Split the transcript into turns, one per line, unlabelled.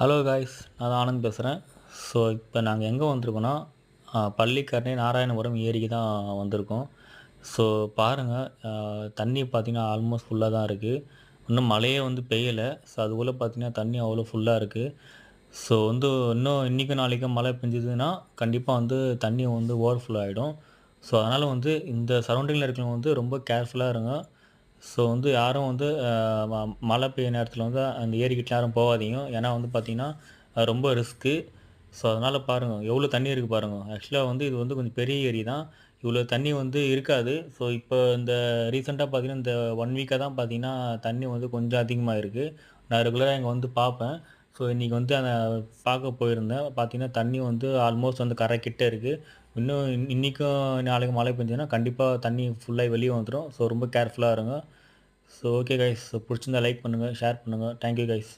Hello guys, நான் தான் ஆனந்த் பேசுகிறேன். ஸோ இப்போ நாங்கள் எங்கே வந்திருக்கோன்னா, பள்ளிக்கரணை நாராயணபுரம் ஏரிக்கு தான் வந்திருக்கோம். ஸோ பாருங்கள், தண்ணி பார்த்தீங்கன்னா ஆல்மோஸ்ட் ஃபுல்லாக தான் இருக்குது. இன்னும் மழையே வந்து பெய்யலை. ஸோ அதுக்குள்ளே பார்த்தீங்கன்னா தண்ணி அவ்வளோ ஃபுல்லாக இருக்குது. ஸோ வந்து இன்னும் இன்றைக்கும் நாளைக்கும் மழை பெஞ்சதுன்னா கண்டிப்பாக வந்து தண்ணி வந்து ஓவர்ஃப்ளோ ஆகிடும். ஸோ அதனால் வந்து இந்த சரௌண்டிங்கில் இருக்கிறவங்க வந்து ரொம்ப கேர்ஃபுல்லாக இருங்க. ஸோ வந்து யாரும் வந்து மழை பெய்ய நேரத்தில் வந்து அந்த ஏரிக்கிட்ட யாரும் போகாதீங்க. ஏன்னா வந்து பார்த்தீங்கன்னா, அது ரொம்ப ரிஸ்க்கு. ஸோ அதனால் பாருங்கள் எவ்வளோ தண்ணி இருக்குது பாருங்கள். ஆக்சுவலாக வந்து இது வந்து கொஞ்சம் பெரிய ஏரி தான். இவ்வளோ தண்ணி வந்து இருக்காது. ஸோ இப்போ இந்த ரீசெண்ட்டாக பார்த்தீங்கன்னா, இந்த 1 வீக்கா தான் பார்த்தீங்கன்னா, தண்ணி வந்து கொஞ்சம் அதிகமாக இருக்குது. நான் ரெகுலராக இங்கே வந்து பார்ப்பேன். ஸோ இன்றைக்கி வந்து பார்க்க போயிருந்தேன். பார்த்தீங்கன்னா, தண்ணி வந்து ஆல்மோஸ்ட் வந்து கரை கிட்ட இருக்குது. இன்னும் இன்றைக்கும் நாளைக்கும் மழை பெஞ்சதுன்னா கண்டிப்பாக தண்ணி ஃபுல்லாகி வெளியே வந்துடும். ஸோ ரொம்ப கேர்ஃபுல்லாக இருங்க. ஸோ ஓகே கைஸ், பிடிச்சிருந்தா லைக் பண்ணுங்கள், ஷேர் பண்ணுங்கள். Thank you guys.